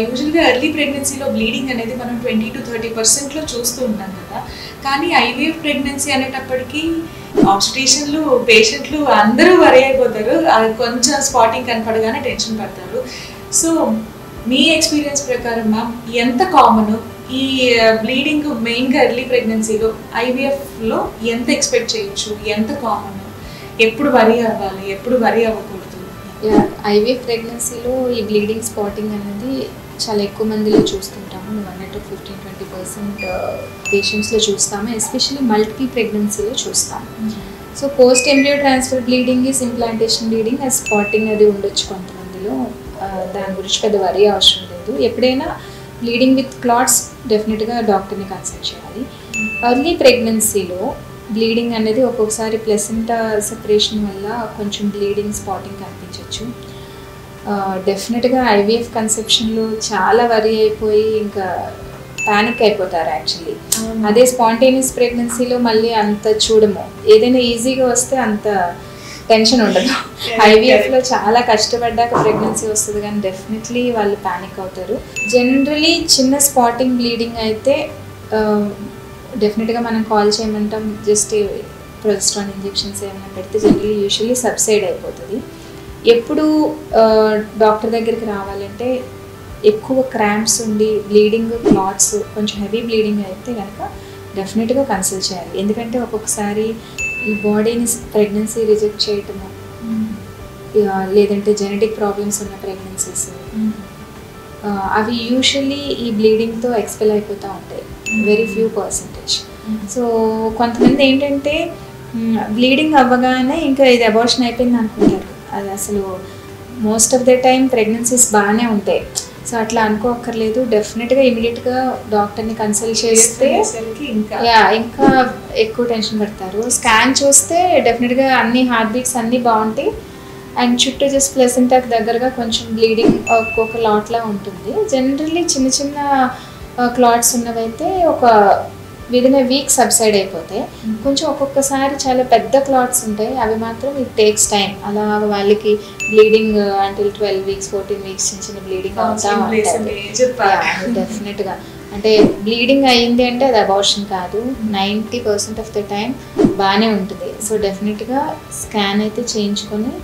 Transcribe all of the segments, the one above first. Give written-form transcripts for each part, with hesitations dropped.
యూజువల్గా ఎర్లీ ప్రెగ్నెన్సీలో బ్లీడింగ్ అనేది మనం 20 to 30% చూస్తూ ఉంటాం కదా. కానీ ఐవీఎఫ్ ప్రెగ్నెన్సీ అనేటప్పటికీ ఆబ్స్టిషన్లు పేషెంట్లు అందరూ వరి అయిపోతారు. కొంచెం స్పాటింగ్ కనపడగానే టెన్షన్ పడతారు. సో మీ ఎక్స్పీరియన్స్ ప్రకారం మ్యామ్ ఎంత కామన్ ఈ బ్లీడింగ్ మెయిన్గా ఎర్లీ ప్రెగ్నెన్సీలో ఐవీఎఫ్లో ఎంత ఎక్స్పెక్ట్ చేయొచ్చు, ఎంత కామన్, ఎప్పుడు వరి అవ్వాలి, ఎప్పుడు వరి అవ్వకూడదు? ఐవీఎఫ్ ప్రెగ్నెన్సీలో ఈ బ్లీడింగ్ స్పాటింగ్ అనేది చాలా ఎక్కువ మందిలో చూస్తుంటాము. 1 to 15-20% పేషెంట్స్లో చూస్తాము. ఎస్పెషల్లీ మల్టిపుల్ ప్రెగ్నెన్సీలో చూస్తాము. So post embryo transfer bleeding is implantation bleeding spotting అది ఉండొచ్చు కొంతమందిలో. దాని గురించి పెద్ద వరి అవసరం లేదు. ఎప్పుడైనా బ్లీడింగ్ విత్ క్లాట్స్ డెఫినెట్గా డాక్టర్ని కన్సల్ట్ చేయాలి. ఎర్లీ ప్రెగ్నెన్సీలో బ్లీడింగ్ అనేది ఒక్కొక్కసారి ప్లెసెంటా సెపరేషన్ వల్ల కొంచెం బ్లీడింగ్ స్పాటింగ్ కనిపించవచ్చు. డెఫినెట్గా ఐవీఎఫ్ కన్సెప్షన్లో చాలా వరి అయిపోయి ఇంకా ప్యానిక్ అయిపోతారు యాక్చువల్లీ. అదే స్పాంటేనియస్ ప్రెగ్నెన్సీలో మళ్ళీ అంత చూడము. ఏదైనా ఈజీగా వస్తే అంత టెన్షన్ ఉండదు. ఐవీఎఫ్లో చాలా కష్టపడ్డాక ప్రెగ్నెన్సీ వస్తుంది కానీ డెఫినెట్లీ వాళ్ళు ప్యానిక్ అవుతారు. జనరలీ చిన్న స్పాటింగ్ బ్లీడింగ్ అయితే డెఫినెట్గా మనం కాల్ చేయమంటాం. జస్ట్ ప్రొజెస్ట్రాన్ ఇంజెక్షన్స్ ఏమైనా పెడితే జనరలీ యూజువల్లీ సబ్సైడ్ అయిపోతుంది. ఎప్పుడు డాక్టర్ దగ్గరికి రావాలంటే ఎక్కువ క్రాంప్స్ ఉండి బ్లీడింగ్ క్లాట్స్ కొంచెం హెవీ బ్లీడింగ్ అయితే కనుక డెఫినెట్గా కన్సల్ట్ చేయాలి. ఎందుకంటే ఒక్కొక్కసారి ఈ బాడీని ప్రెగ్నెన్సీ రిజెక్ట్ చేయటము, లేదంటే జెనెటిక్ ప్రాబ్లమ్స్ ఉన్న ప్రెగ్నెన్సీస్ అవి యూజువల్లీ ఈ బ్లీడింగ్తో ఎక్స్పెల్ అయిపోతూ ఉంటాయి. Very few percentage. సో కొంతమంది ఏంటంటే బ్లీడింగ్ అవ్వగానే ఇంకా ఇది అబార్షన్ అయిపోయింది అనుకుంటారు. అది అసలు most of the time pregnancies బాగానే ఉంటాయి. సో అట్లా అనుకోక్కర్లేదు. డెఫినెట్గా ఇమీడియట్గా డాక్టర్ని కన్సల్ట్ చేస్తే ఇంకా ఎక్కువ టెన్షన్ పడతారు. స్కాన్ చూస్తే డెఫినెట్గా అన్ని హార్ట్ బీట్స్ అన్నీ బాగుంటాయి అండ్ చుట్టూ జస్ట్ ప్లెసెంటాకి దగ్గరగా కొంచెం బ్లీడింగ్ ఒక్కొక్క లాట్లా ఉంటుంది. జనరల్లీ చిన్న చిన్న క్లాట్స్ ఉన్నవైతే ఒక విదిన్ ఏ వీక్ సబ్సైడ్ అయిపోతాయి. కొంచెం ఒక్కొక్కసారి చాలా పెద్ద క్లాట్స్ ఉంటాయి, అవి మాత్రం ఇట్ టేక్స్ టైం. అలా వాళ్ళకి బ్లీడింగ్ అంటిల్ 12 weeks 14 weeks చిన్న బ్లీడింగ్ అవుతా ఉంటుంది. డెఫినెట్గా అంటే బ్లీడింగ్ అయ్యింది అంటే అది అబార్షన్ కాదు. 90% ఆఫ్ ద టైం బాగానే ఉంటుంది. సో డెఫినెట్గా స్కాన్ అయితే చేయించుకొని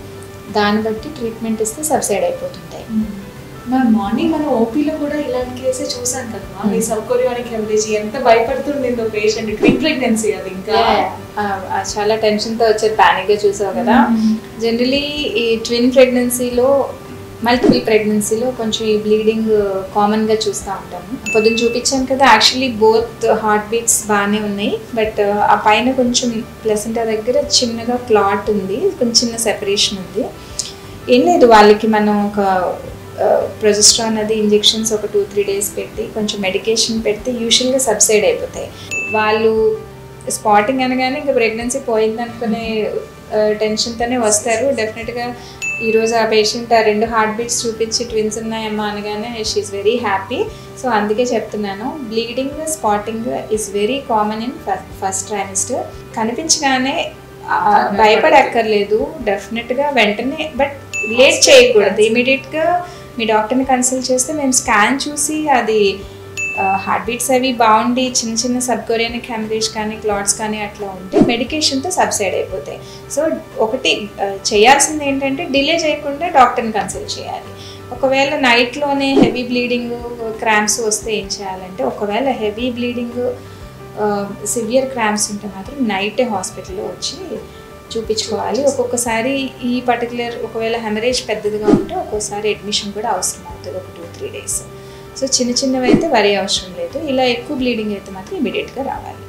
దాన్ని బట్టి ట్రీట్మెంట్ ఇస్తే సబ్సైడ్ అయిపోతుంటాయి. మార్నింగ్ మనం ఓపీలో కూడా ఇలాంటి కేసే చూసాం కదా. ఈ సబ్కోరియానిక్ హెమరేజ్ ఎంత భయపడుతుందో పేషెంట్. ట్విన్ ప్రెగ్నెన్సీ అది ఇంకా చాలా టెన్షన్తో వచ్చారు, ప్యానిక్గా చూసావు కదా. జనరలీ ఈ ట్విన్ ప్రెగ్నెన్సీలో మల్టిపుల్ ప్రెగ్నెన్సీలో కొంచెం ఈ బ్లీడింగ్ కామన్గా చూస్తూ ఉంటాము. పొద్దున్న చూపించాను కదా, యాక్చువల్లీ బోత్ హార్ట్ బీట్స్ బాగానే ఉన్నాయి. బట్ ఆ పైన కొంచెం ప్లెసెంటా దగ్గర చిన్నగా క్లాట్ ఉంది, కొంచెం చిన్న సెపరేషన్ ఉంది. ఏం లేదు, వాళ్ళకి మనం ఒక ప్రొజెస్ట్రాన్ అది ఇంజెక్షన్స్ ఒక 2-3 days పెట్టి కొంచెం మెడికేషన్ పెడితే యూజువల్గా సబ్సైడ్ అయిపోతాయి. వాళ్ళు స్పాటింగ్ అనగానే ఇంకా ప్రెగ్నెన్సీ పోయింది అనుకునే టెన్షన్తోనే వస్తారు. డెఫినెట్గా ఈరోజు ఆ పేషెంట్ ఆ 2 హార్ట్ బీట్స్ చూపించి ట్విన్స్ ఉన్నాయమ్మా అనగానే షీఈస్ వెరీ హ్యాపీ. సో అందుకే చెప్తున్నాను, bleeding spotting is very common in first trimester. కనిపించగానే భయపడక్కర్లేదు, డెఫినెట్గా వెంటనే. బట్ లేట్ చేయకూడదు. ఇమీడియట్గా మీ డాక్టర్ని కన్సల్ట్ చేస్తే మేము స్కాన్ చూసి అది హార్ట్ బీట్స్ అవి బాగుండి చిన్న చిన్న సబ్కోరియానిక్ హెమరేజ్ కానీ క్లాట్స్ కానీ అట్లా ఉంటే మెడికేషన్తో సబ్సైడ్ అయిపోతాయి. సో ఒకటి చేయాల్సింది ఏంటంటే డిలే చేయకుండా డాక్టర్ని కన్సల్ట్ చేయాలి. ఒకవేళ నైట్లోనే హెవీ బ్లీడింగ్ క్రాంప్స్ వస్తే ఏం చేయాలంటే, ఒకవేళ హెవీ బ్లీడింగ్ సివియర్ క్రాంప్స్ ఉంటే మాత్రం నైటే హాస్పిటల్లో వచ్చి చూపించుకోవాలి. ఒక్కొక్కసారి ఈ పర్టికులర్ ఒకవేళ హెమరేజ్ పెద్దదిగా ఉంటే ఒక్కోసారి అడ్మిషన్ కూడా అవసరం అవుతుంది ఒక 2-3 days. సో చిన్న చిన్నవి అయితే వరి అవసరం లేదు. ఇలా ఎక్కువ బ్లీడింగ్ అయితే మాత్రం ఇమీడియట్గా రావాలి.